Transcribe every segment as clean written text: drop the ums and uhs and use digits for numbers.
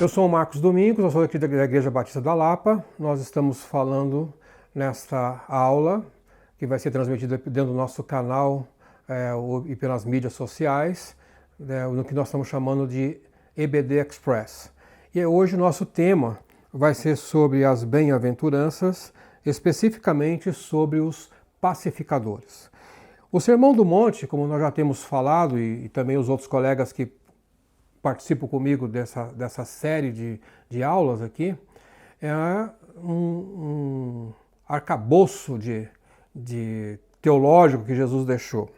Eu sou o Marcos Domingos, eu sou aqui da Igreja Batista da Lapa. Nós estamos falando nesta aula, que vai ser transmitida dentro do nosso canal e pelas mídias sociais, no que nós estamos chamando de EBD Express. E hoje o nosso tema vai ser sobre as bem-aventuranças, especificamente sobre os pacificadores. O Sermão do Monte, como nós já temos falado, e também os outros colegas que participam comigo dessa série de aulas aqui, é um arcabouço de teológico que Jesus deixou.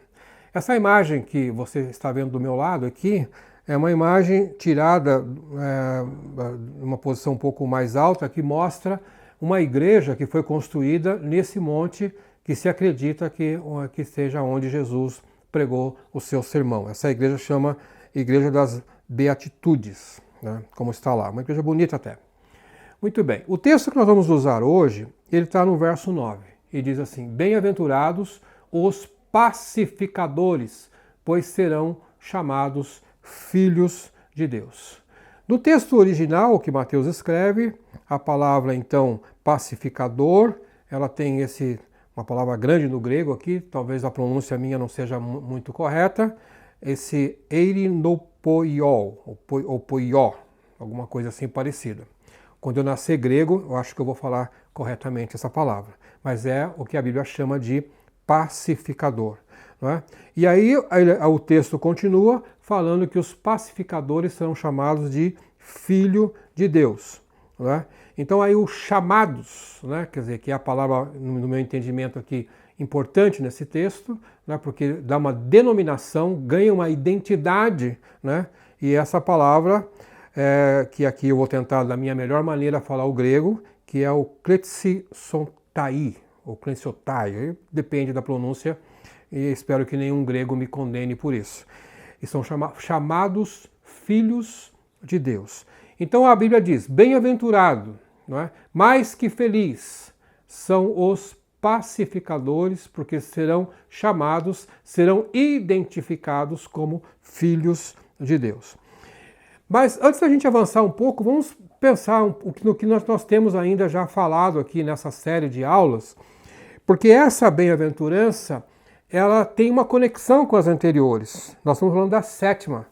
Essa imagem que você está vendo do meu lado aqui é uma imagem tirada de uma posição um pouco mais alta, que mostra uma igreja que foi construída nesse monte que se acredita que seja onde Jesus pregou o seu sermão. Essa igreja chama Igreja das Beatitudes, né, como está lá. Uma igreja bonita até. Muito bem. O texto que nós vamos usar hoje, ele está no verso 9. E diz assim: Bem-aventurados os pacificadores, pois serão chamados filhos de Deus. No texto original que Mateus escreve, a palavra então pacificador, ela tem uma palavra grande no grego aqui, talvez a pronúncia minha não seja muito correta, esse eirinopoió, ou poió, alguma coisa assim parecida. Quando eu nascer grego, eu acho que eu vou falar corretamente essa palavra, mas é o que a Bíblia chama de pacificador. Não é? E aí o texto continua falando que os pacificadores serão chamados de filho de Deus. Não é? Então aí os chamados, né, quer dizer, que é a palavra, no meu entendimento aqui, importante nesse texto, né, porque dá uma denominação, ganha uma identidade, né, e essa palavra, que aqui eu vou tentar da minha melhor maneira falar o grego, que é o kletsisontai, ou kletsiotai, depende da pronúncia, e espero que nenhum grego me condene por isso. E são chamados filhos de Deus. Então a Bíblia diz, bem-aventurado, não é? Mais que feliz são os pacificadores, porque serão chamados, serão identificados como filhos de Deus. Mas antes da gente avançar um pouco, vamos pensar no que nós temos ainda já falado aqui nessa série de aulas, porque essa bem-aventurança, ela tem uma conexão com as anteriores. Nós estamos falando da sétima,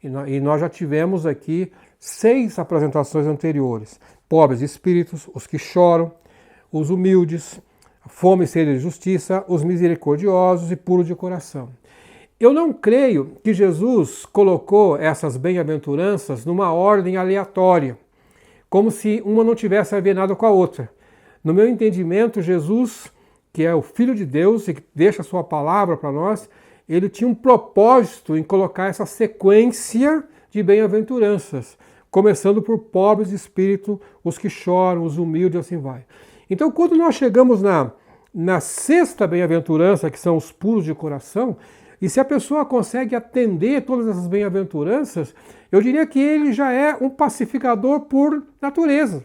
e nós já tivemos aqui 6 apresentações anteriores. Pobres de espíritos, os que choram, os humildes, fome e sede de justiça, os misericordiosos e puros de coração. Eu não creio que Jesus colocou essas bem-aventuranças numa ordem aleatória, como se uma não tivesse a ver nada com a outra. No meu entendimento, Jesus, que é o Filho de Deus e que deixa a sua palavra para nós, ele tinha um propósito em colocar essa sequência de bem-aventuranças, começando por pobres de espírito, os que choram, os humildes, assim vai. Então, quando nós chegamos na sexta bem-aventurança, que são os puros de coração, e se a pessoa consegue atender todas essas bem-aventuranças, eu diria que ele já é um pacificador por natureza.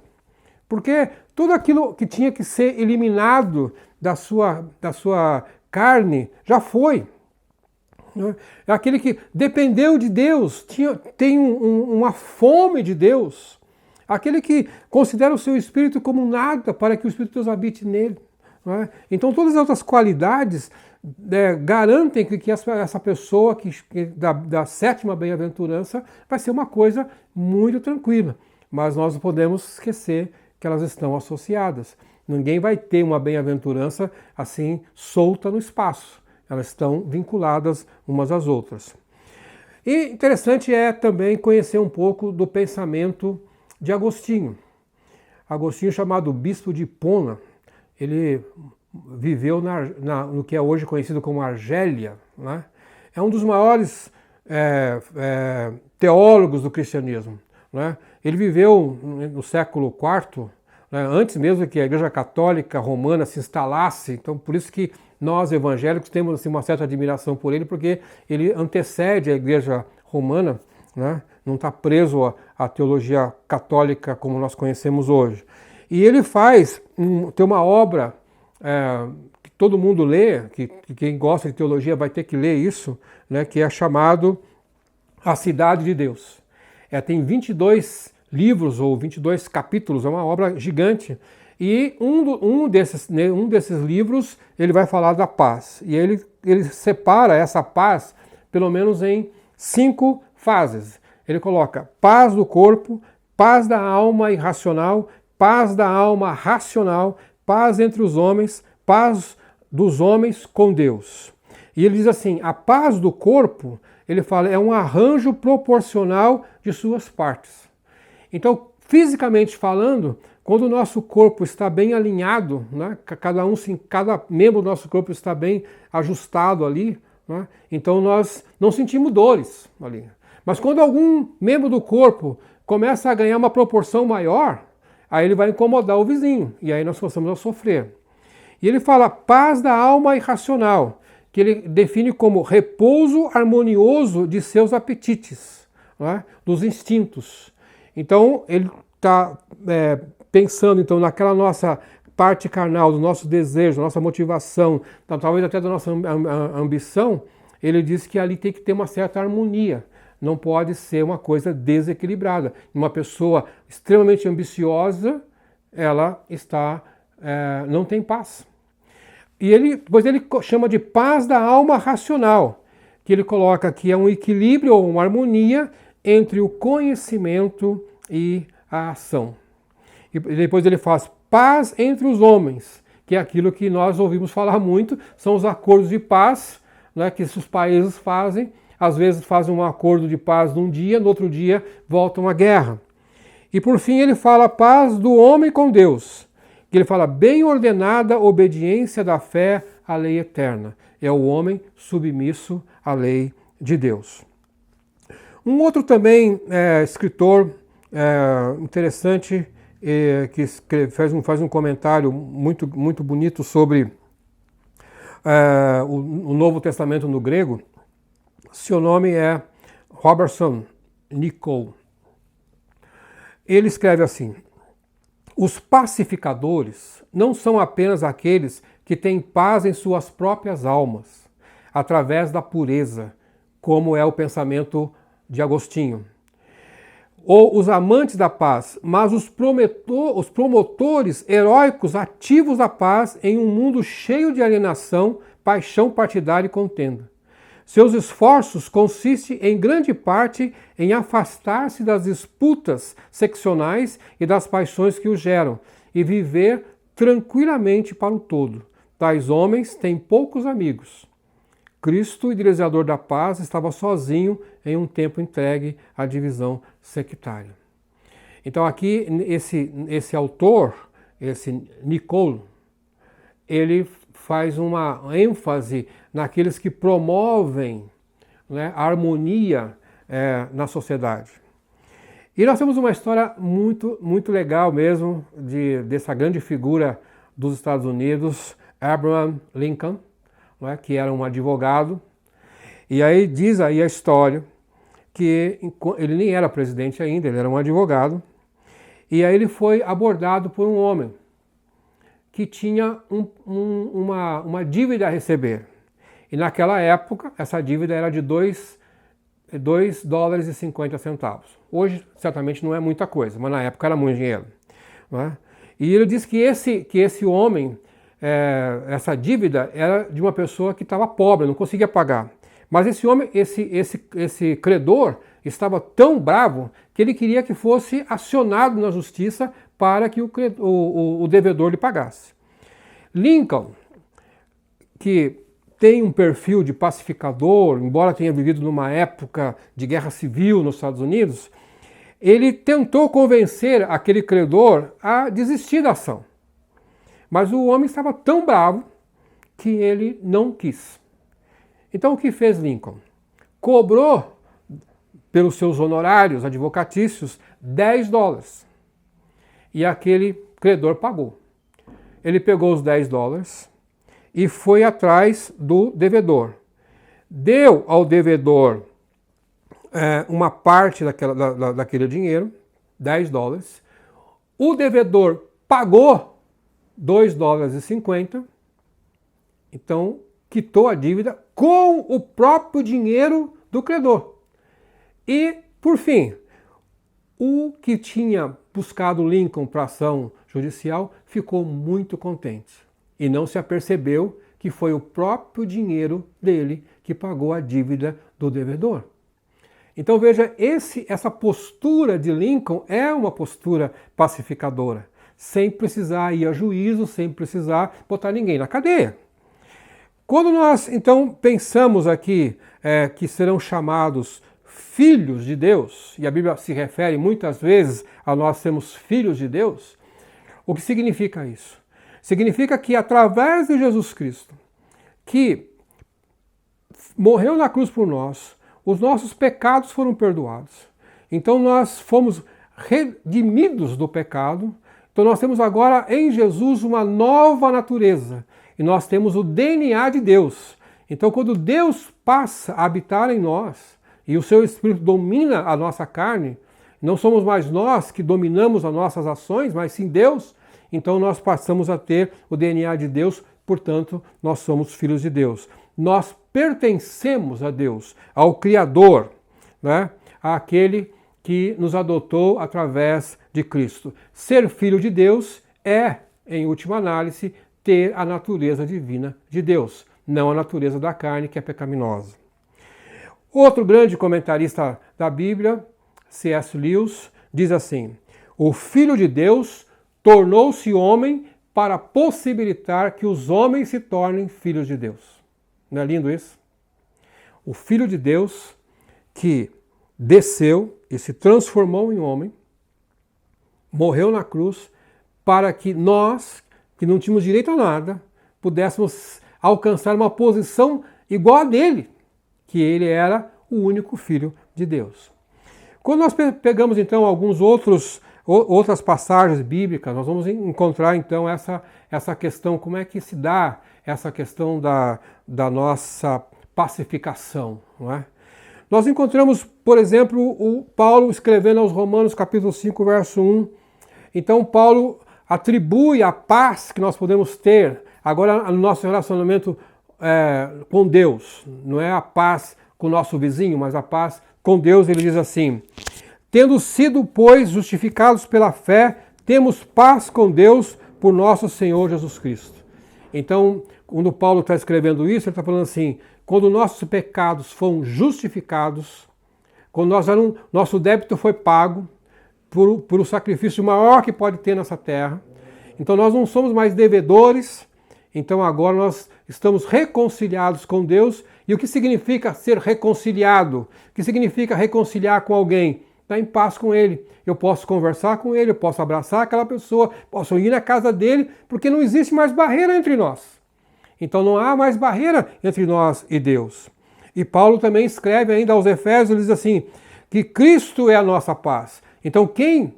Porque tudo aquilo que tinha que ser eliminado da sua carne já foi. É aquele que dependeu de Deus, tem uma fome de Deus. Aquele que considera o seu espírito como nada para que o Espírito de Deus habite nele. Não é? Então todas as outras qualidades garantem que essa pessoa da sétima bem-aventurança vai ser uma coisa muito tranquila. Mas nós não podemos esquecer que elas estão associadas. Ninguém vai ter uma bem-aventurança assim solta no espaço. Elas estão vinculadas umas às outras. E interessante é também conhecer um pouco do pensamento de Agostinho. Agostinho, chamado Bispo de Hipona, ele viveu no que é hoje conhecido como Argélia, né? É um dos maiores teólogos do cristianismo, né? Ele viveu no século IV, né? Antes mesmo que a Igreja Católica Romana se instalasse, então por isso que nós evangélicos temos assim, uma certa admiração por ele, porque ele antecede a Igreja Romana, né? Não está preso à teologia católica como nós conhecemos hoje. E ele tem uma obra que todo mundo lê, que quem gosta de teologia vai ter que ler isso, né? Que é chamado A Cidade de Deus. Tem 22 livros ou 22 capítulos, é uma obra gigante. E um desses livros, ele vai falar da paz. E ele separa essa paz, pelo menos em 5 fases. Ele coloca paz do corpo, paz da alma irracional, paz da alma racional, paz entre os homens, paz dos homens com Deus. E ele diz assim, a paz do corpo, ele fala, é um arranjo proporcional de suas partes. Então, fisicamente falando, quando o nosso corpo está bem alinhado, né, cada membro do nosso corpo está bem ajustado ali, né, então nós não sentimos dores ali. Mas quando algum membro do corpo começa a ganhar uma proporção maior, aí ele vai incomodar o vizinho, e aí nós começamos a sofrer. E ele fala paz da alma irracional, que ele define como repouso harmonioso de seus apetites, né, dos instintos. Então, ele está pensando então, naquela nossa parte carnal, do nosso desejo, da nossa motivação, talvez até da nossa ambição, ele diz que ali tem que ter uma certa harmonia. Não pode ser uma coisa desequilibrada. Uma pessoa extremamente ambiciosa, ela não tem paz. E depois ele chama de paz da alma racional, que ele coloca que é um equilíbrio ou uma harmonia entre o conhecimento e a ação. E depois ele faz paz entre os homens, que é aquilo que nós ouvimos falar muito, são os acordos de paz, né, que os países fazem. Às vezes fazem um acordo de paz num dia, no outro dia voltam à guerra. E por fim ele fala a paz do homem com Deus, que ele fala bem ordenada obediência da fé à lei eterna. É o homem submisso à lei de Deus. Um outro também escritor interessante que faz um comentário muito, muito bonito sobre o Novo Testamento no grego. Seu nome é Robertson Nicoll. Ele escreve assim: os pacificadores não são apenas aqueles que têm paz em suas próprias almas, através da pureza, como é o pensamento de Agostinho, ou os amantes da paz, mas os promotores heróicos ativos da paz em um mundo cheio de alienação, paixão partidária e contenda. Seus esforços consistem em grande parte em afastar-se das disputas seccionais e das paixões que o geram e viver tranquilamente para o todo. Tais homens têm poucos amigos. Cristo, idealizador da paz, estava sozinho em um tempo entregue à divisão sectária. Então aqui esse autor, esse Nicoll, ele faz uma ênfase naqueles que promovem, né, a harmonia na sociedade. E nós temos uma história muito, muito legal mesmo dessa grande figura dos Estados Unidos, Abraham Lincoln, né, que era um advogado. E aí diz aí a história que ele nem era presidente ainda, ele era um advogado. E aí ele foi abordado por um homem que tinha uma dívida a receber. E naquela época, essa dívida era de 2 dólares e 50 centavos. Hoje, certamente, não é muita coisa, mas na época era muito dinheiro. Né? E ele diz que esse homem, essa dívida, era de uma pessoa que estava pobre, não conseguia pagar. Mas esse homem, esse credor, estava tão bravo que ele queria que fosse acionado na justiça para que o devedor lhe pagasse. Lincoln, que tem um perfil de pacificador, embora tenha vivido numa época de guerra civil nos Estados Unidos, ele tentou convencer aquele credor a desistir da ação. Mas o homem estava tão bravo que ele não quis. Então o que fez Lincoln? Cobrou pelos seus honorários advocatícios 10 dólares. E aquele credor pagou. Ele pegou os 10 dólares e foi atrás do devedor. Deu ao devedor uma parte daquele dinheiro, 10 dólares. O devedor pagou 2 dólares e 50, então quitou a dívida com o próprio dinheiro do credor. E, por fim, O que tinha buscado Lincoln para ação judicial ficou muito contente e não se apercebeu que foi o próprio dinheiro dele que pagou a dívida do devedor. Então veja, essa postura de Lincoln é uma postura pacificadora, sem precisar ir a juízo, sem precisar botar ninguém na cadeia. Quando nós então pensamos aqui que serão chamados filhos de Deus, e a Bíblia se refere muitas vezes a nós sermos filhos de Deus, o que significa isso? Significa que através de Jesus Cristo, que morreu na cruz por nós, os nossos pecados foram perdoados. Então nós fomos redimidos do pecado. Então nós temos agora em Jesus uma nova natureza. E nós temos o DNA de Deus. Então quando Deus passa a habitar em nós, e o seu Espírito domina a nossa carne, não somos mais nós que dominamos as nossas ações, mas sim Deus, então nós passamos a ter o DNA de Deus, portanto nós somos filhos de Deus. Nós pertencemos a Deus, ao Criador, né? Àquele que nos adotou através de Cristo. Ser filho de Deus é, em última análise, ter a natureza divina de Deus, não a natureza da carne que é pecaminosa. Outro grande comentarista da Bíblia, C.S. Lewis, diz assim: o Filho de Deus tornou-se homem para possibilitar que os homens se tornem filhos de Deus. Não é lindo isso? O Filho de Deus que desceu e se transformou em homem, morreu na cruz para que nós, que não tínhamos direito a nada, pudéssemos alcançar uma posição igual a dele, que ele era o único Filho de Deus. Quando nós pegamos então outras passagens bíblicas, nós vamos encontrar então essa questão, como é que se dá essa questão da nossa pacificação, não é? Nós encontramos, por exemplo, o Paulo escrevendo aos Romanos capítulo 5, verso 1. Então Paulo atribui a paz que nós podemos ter agora no nosso relacionamento com Deus. Não é a paz com o nosso vizinho, mas a paz com Deus. Ele diz assim: tendo sido, pois, justificados pela fé, temos paz com Deus por nosso Senhor Jesus Cristo. Então, quando Paulo está escrevendo isso, ele está falando assim: quando nossos pecados foram justificados, quando nosso débito foi pago por o sacrifício maior que pode ter nessa terra, então nós não somos mais devedores, então agora nós estamos reconciliados com Deus. E o que significa ser reconciliado? O que significa reconciliar com alguém? Estar em paz com ele. Eu posso conversar com ele, eu posso abraçar aquela pessoa, posso ir na casa dele, porque não existe mais barreira entre nós. Então não há mais barreira entre nós e Deus. E Paulo também escreve ainda aos Efésios, ele diz assim, que Cristo é a nossa paz. Então quem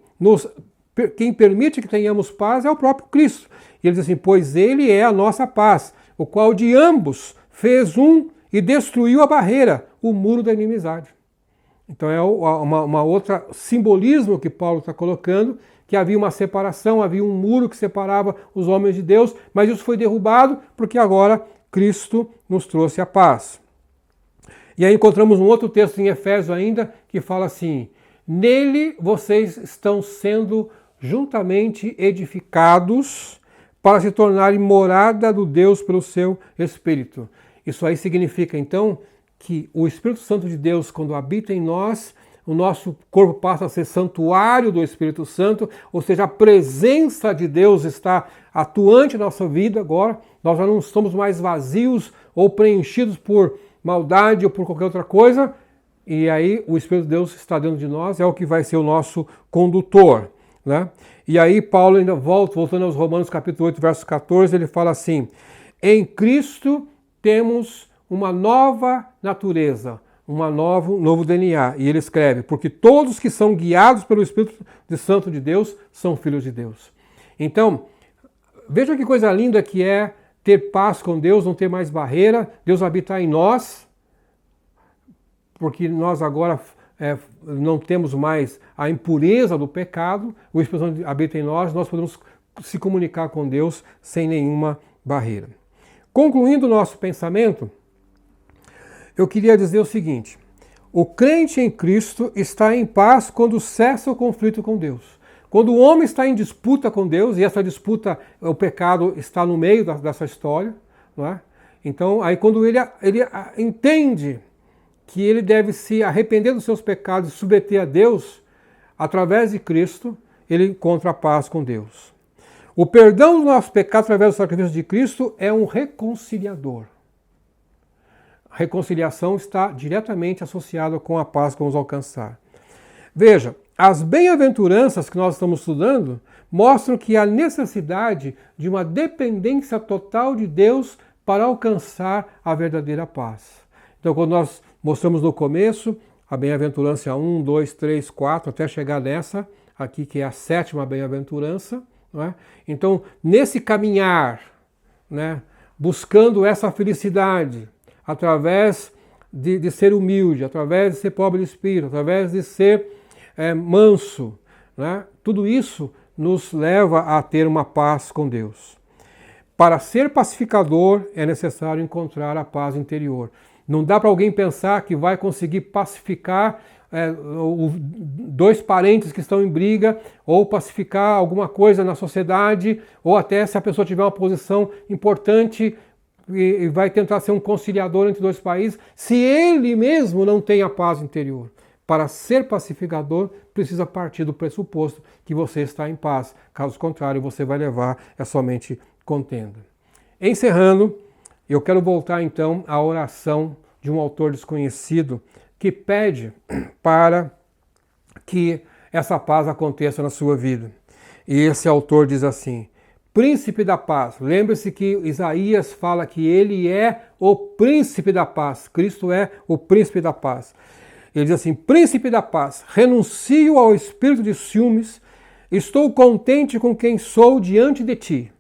permite que tenhamos paz é o próprio Cristo. E ele diz assim, pois ele é a nossa paz, o qual de ambos fez um e destruiu a barreira, o muro da inimizade. Então é uma outra simbolismo que Paulo está colocando, que havia uma separação, havia um muro que separava os homens de Deus, mas isso foi derrubado porque agora Cristo nos trouxe a paz. E aí encontramos um outro texto em Efésios ainda, que fala assim, nele vocês estão sendo juntamente edificados para se tornarem morada do Deus pelo seu Espírito. Isso aí significa então que o Espírito Santo de Deus, quando habita em nós, o nosso corpo passa a ser santuário do Espírito Santo, ou seja, a presença de Deus está atuante na nossa vida agora, nós já não somos mais vazios ou preenchidos por maldade ou por qualquer outra coisa, e aí o Espírito de Deus está dentro de nós, é o que vai ser o nosso condutor, né? E aí Paulo ainda voltando aos Romanos capítulo 8, verso 14, ele fala assim, em Cristo temos uma nova natureza, um novo DNA. E ele escreve, porque todos que são guiados pelo Espírito Santo de Deus são filhos de Deus. Então, veja que coisa linda que é ter paz com Deus, não ter mais barreira, Deus habitar em nós, porque nós agora não temos mais a impureza do pecado, o Espírito Santo habita em nós podemos se comunicar com Deus sem nenhuma barreira. Concluindo o nosso pensamento, eu queria dizer o seguinte, O crente em Cristo está em paz quando cessa o conflito com Deus. Quando o homem está em disputa com Deus, e essa disputa, o pecado está no meio dessa história, não é? Então, aí quando ele entende que ele deve se arrepender dos seus pecados e submeter a Deus, através de Cristo, ele encontra a paz com Deus. O perdão dos nossos pecados através do sacrifício de Cristo é um reconciliador. A reconciliação está diretamente associada com a paz que vamos alcançar. Veja, as bem-aventuranças que nós estamos estudando mostram que há necessidade de uma dependência total de Deus para alcançar a verdadeira paz. Então, quando nós mostramos no começo a bem-aventurança 1, 2, 3, 4, até chegar nessa aqui, que é a 7ª bem-aventurança, não é? Então, nesse caminhar, né, buscando essa felicidade, através de ser humilde, através de ser pobre de espírito, através de ser manso, né? Tudo isso nos leva a ter uma paz com Deus. Para ser pacificador é necessário encontrar a paz interior. Não dá para alguém pensar que vai conseguir pacificar dois parentes que estão em briga, ou pacificar alguma coisa na sociedade, ou até se a pessoa tiver uma posição importante e vai tentar ser um conciliador entre dois países, se ele mesmo não tem a paz interior. Para ser pacificador, precisa partir do pressuposto que você está em paz. Caso contrário, você vai levar somente contenda. Encerrando, eu quero voltar então à oração de um autor desconhecido que pede para que essa paz aconteça na sua vida. E esse autor diz assim: Príncipe da paz. Lembre-se que Isaías fala que ele é o príncipe da paz. Cristo é o príncipe da paz. Ele diz assim: Príncipe da paz, renuncio ao espírito de ciúmes, estou contente com quem sou diante de ti.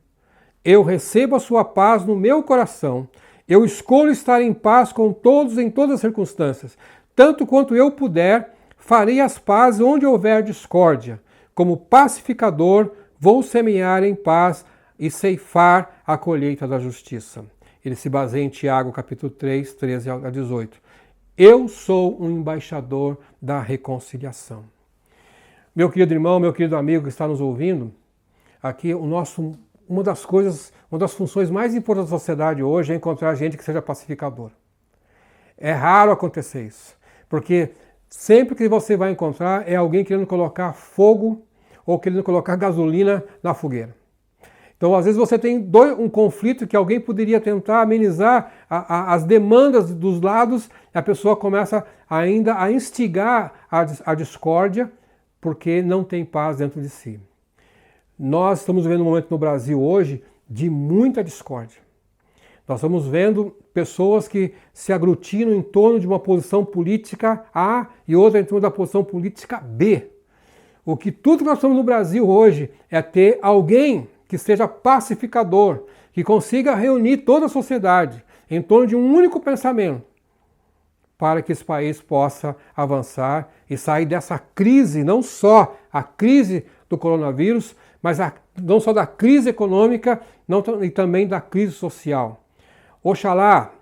Eu recebo a sua paz no meu coração. Eu escolho estar em paz com todos em todas as circunstâncias. Tanto quanto eu puder, farei as pazes onde houver discórdia. Como pacificador, vou semear em paz e ceifar a colheita da justiça. Ele se baseia em Tiago, capítulo 3, 13 a 18. Eu sou um embaixador da reconciliação. Meu querido irmão, meu querido amigo que está nos ouvindo, aqui uma das funções mais importantes da sociedade hoje é encontrar gente que seja pacificador. É raro acontecer isso, porque sempre que você vai encontrar é alguém querendo colocar fogo ou querendo colocar gasolina na fogueira. Então, às vezes você tem um conflito que alguém poderia tentar amenizar as demandas dos lados, e a pessoa começa ainda a instigar a discórdia, porque não tem paz dentro de si. Nós estamos vivendo um momento no Brasil hoje de muita discórdia. Nós estamos vendo pessoas que se aglutinam em torno de uma posição política A e outra em torno da posição política B. Tudo que nós estamos no Brasil hoje é ter alguém que seja pacificador, que consiga reunir toda a sociedade em torno de um único pensamento, para que esse país possa avançar e sair dessa crise, não só a crise do coronavírus, mas não só da crise econômica, e também da crise social. Oxalá,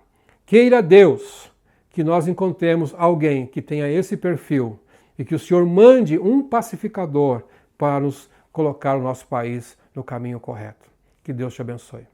queira Deus, que nós encontremos alguém que tenha esse perfil e que o Senhor mande um pacificador para nos colocar o nosso país no caminho correto. Que Deus te abençoe.